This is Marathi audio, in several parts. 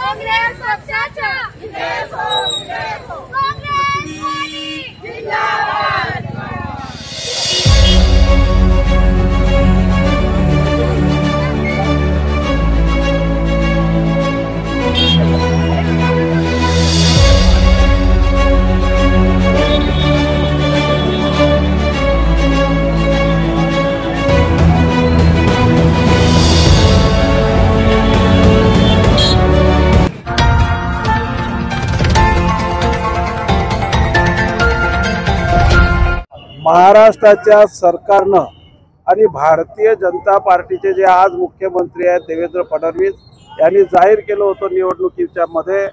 काँग्रेस पक्षाच्या काँग्रेस पार्टी जिंदाबाद। महाराष्ट्राच्या सरकारनं आणि भारतीय जनता पार्टीचे जे आज मुख्यमंत्री आहेत देवेंद्र फडणवीस यांनी जाहीर केलं होतं निवडणुकीच्या मध्ये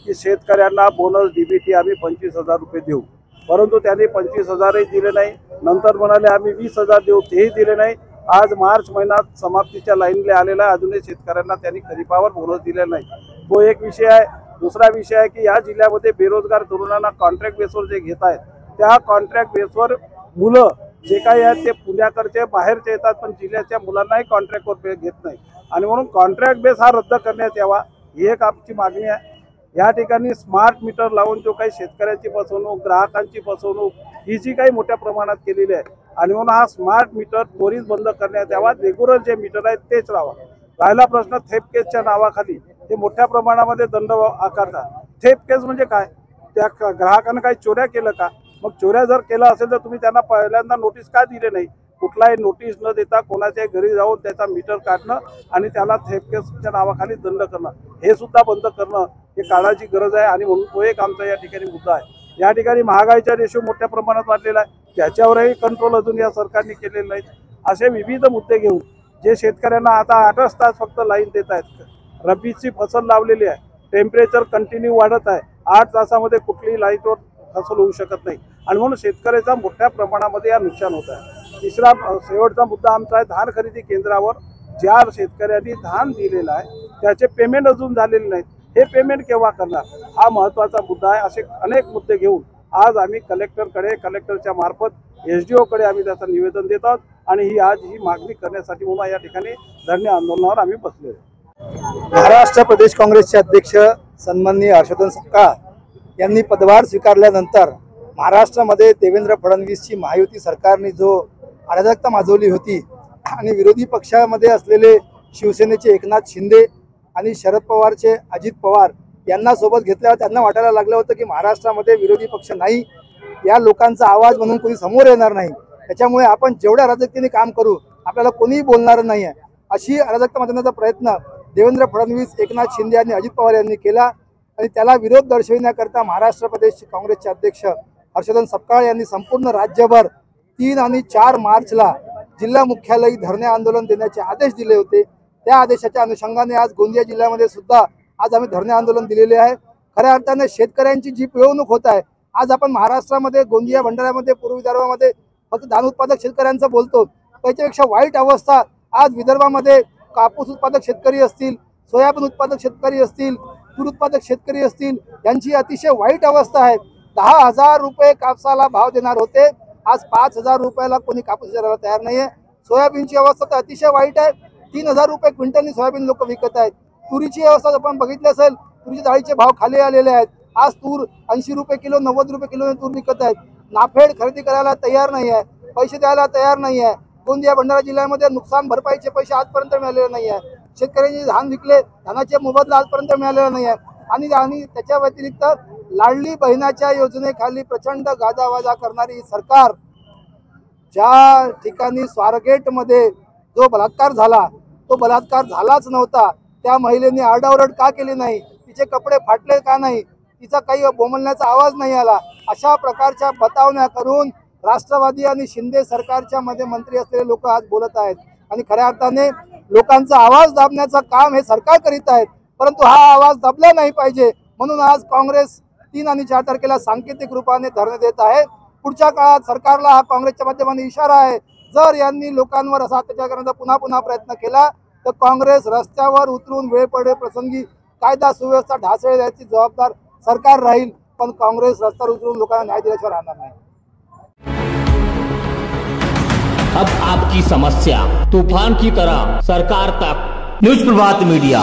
की शेतकऱ्यांना बोनस डीबीटी आम्ही 25,000 रुपये देऊ, परंतु त्यांनी 25,000ही दिले नाही। नंतर म्हणाले आम्ही 20,000 देऊ, तेही दिले नाही। आज मार्च महिना समाप्तीच्या लाईनला आलेला आहे, अजूनही शेतकऱ्यांना त्यांनी खरीपावर बोनस दिले नाही। तो एक विषय आहे। दुसरा विषय आहे की या जिल्ह्यामध्ये बेरोजगार तरुणांना कॉन्ट्रॅक्ट बेसवर जे घेत आहेत त्या कॉन्ट्रॅक्ट बेसवर मुलं जे काही आहेत ते पुण्याकडचे बाहेरचे येतात, पण जिल्ह्याच्या मुलांनाही कॉन्ट्रॅक्टवर घेत नाही आणि म्हणून कॉन्ट्रॅक्ट बेस हा रद्द करण्यात यावा ही एक आमची मागणी आहे। या ठिकाणी स्मार्ट मीटर लावून जो काही शेतकऱ्यांची फसवणूक, ग्राहकांची फसवणूक ही जी काही मोठ्या प्रमाणात केलेली आहे आणि म्हणून हा स्मार्ट मीटर त्वरित बंद करण्यात यावा। रेग्युलर जे मीटर आहेत तेच राहावा। राहिला प्रश्न थेप केसच्या नावाखाली ते मोठ्या प्रमाणामध्ये दंड आकारतात। थेप केस म्हणजे काय? त्या ग्राहकांना काही चोऱ्या केलं का? मग चोऱ्या जर केलं असेल तर तुम्ही त्यांना पहिल्यांदा नोटीस का दिले नाही? कुठलाही नोटीस न देता कोणाच्याही घरी जाऊन त्याचा मीटर काढणं आणि त्याला थेप केसच्या नावाखाली दंड करणं हे सुद्धा बंद करणं हे काळाची गरज आहे आणि म्हणून तो एक आमचा या ठिकाणी मुद्दा आहे। या ठिकाणी महागाईचा रेशो मोठ्या प्रमाणात वाढलेला आहे, त्याच्यावरही कंट्रोल अजून या सरकारने केलेलं नाही। असे विविध मुद्दे घेऊन जे शेतकऱ्यांना आता 8 तास फक्त लाईन देत आहेत, रब्बीची फसल लावलेली आहे, टेम्परेचर कंटिन्यू वाढत आहे, 8 तासामध्ये कुठलीही लाईटवर फसल होऊ शकत नाही आणि म्हणून शेतकऱ्याचा मोठ्या प्रमाणामध्ये या नुकसान होत आहे। तिसरा शेवटचा मुद्दा आमचा आहे धान खरेदी केंद्रावर ज्या शेतकऱ्यांनी धान दिलेलं आहे त्याचे पेमेंट अजून झालेले नाहीत, हे पेमेंट केव्हा करणार हा महत्त्वाचा मुद्दा आहे। असे अनेक मुद्दे घेऊन आज आम्ही कलेक्टरच्या मार्फत SDOकडे आम्ही त्याचं निवेदन देत आहोत आणि ही मागणी करण्यासाठी म्हणून या ठिकाणी धरणे आंदोलनावर आम्ही बसलेलो आहोत। महाराष्ट्र प्रदेश काँग्रेसचे अध्यक्ष सन्माननीय हर्षवर्धन सपकाळ यांनी पदभार स्वीकारल्यानंतर महाराष्ट्रामध्ये देवेंद्र फडणवीसची महायुती सरकारने जो अराजकता माजवली होती आणि विरोधी पक्षामध्ये असलेले शिवसेनेचे एकनाथ शिंदे आणि शरद पवारचे अजित पवार यांना सोबत घेतल्यावर त्यांना वाटायला लागलं होतं की महाराष्ट्रामध्ये विरोधी पक्ष नाही, या लोकांचा आवाज म्हणून कोणी समोर येणार नाही, त्याच्यामुळे आपण जेवढ्या अराजकतेने काम करू आपल्याला कोणीही बोलणार नाही आहे, अशी अराजकता माजवण्याचा प्रयत्न देवेंद्र फडणवीस, एकनाथ शिंदे आणि अजित पवार यांनी केला आणि त्याला विरोध दर्शविण्याकरता महाराष्ट्र प्रदेश काँग्रेसचे अध्यक्ष हर्षवर्धन सपकाळ यांनी संपूर्ण राज्यभर 3 आणि 4 मार्चला जिल्हा मुख्यालयी धरणे आंदोलन देण्याचे आदेश दिले होते। त्या आदेशाच्या अनुषंगाने आज गोंदिया जिल्ह्यामध्ये सुद्धा आज आम्ही धरणे आंदोलन दिलेले आहे। खऱ्या अर्थाने शेतकऱ्यांची जी पिळवणूक होत आहे, आज आपण महाराष्ट्रामध्ये गोंदिया, भंडाऱ्यामध्ये, पूर्व विदर्भामध्ये फक्त धान उत्पादक शेतकऱ्यांचं बोलतो, त्याच्यापेक्षा वाईट अवस्था आज विदर्भामध्ये कापूस उत्पादक शेतकरी असतील, सोयाबीन उत्पादक शेतकरी असतील, तूर उत्पादक शेतकरी असतील, यांची अतिशय वाईट अवस्था आहे। 10,000 रुपये कापसाला भाव देणार होते, आज 5,000 रुपयाला कोणी कापूस विचारायला तयार नाही आहे। सोयाबीनची अवस्था तर अतिशय वाईट आहे, 3,000 रुपये क्विंटलनी सोयाबीन लोक विकत आहेत। तुरीची अवस्था आपण बघितली असेल, तुरीच्या डाळीचे भाव खाली आलेले आहेत, आज तूर 80 रुपये किलो, 90 रुपये किलो तूर विकत आहेत। नाफेड खरेदी करायला तयार नाही आहे, पैसे द्यायला तयार नाही आहे। गोंदिया, भंडारा जिल्ह्यामध्ये नुकसान भरपाईचे पैसे आजपर्यंत मिळालेले नाही आहे। शेतकऱ्यांनी धान विकले, धानाचे मोबदला आजपर्यंत मिळालेला नाही आहे आणि त्याच्या व्यतिरिक्त लाडली बहिणाच्या योजनेखाली प्रचंड गाजावाजा करणारी ही सरकार, ज्या ठिकाणी स्वारगेटमध्ये जो बलात्कार झाला तो बलात्कार झालाच नव्हता, त्या महिलेने आरडाओरड का केली नाही, तिचे कपडे फाटले का नाही, तिचा काही बोंबलण्याचा आवाज नाही आला, अशा प्रकारच्या बतावण्या करून राष्ट्रवादी आणि शिंदे सरकारच्या मध्ये मंत्री असलेले लोक आज बोलत आहेत आणि खऱ्या अर्थाने लोकांचा आवाज दाबण्याचं काम हे सरकार करीत आहेत, परंतु हा आवाज दाबला नाही पाहिजे म्हणून आज काँग्रेस 3 आणि 4 तारखेला सांकेतिक रूपाने धरणे देत आहे। पुढच्या काळात सरकारला हा काँग्रेसच्या माध्यमाने इशारा आहे, जर यांनी लोकांवर असा अत्याचार करण्याचा पुन्हा प्रयत्न केला तर काँग्रेस रस्त्यावर उतरून वेळ पडे प्रसंगी कायदा सुव्यवस्था ढासळेल याची जबाबदार सरकार राहील, पण काँग्रेस रस्त्यावर उतरून लोकांना न्याय दिल्याशिवाय राहणार नाही। अब आपकी समस्या तूफान की तरह सरकार तक। न्यूज़ प्रभात मीडिया।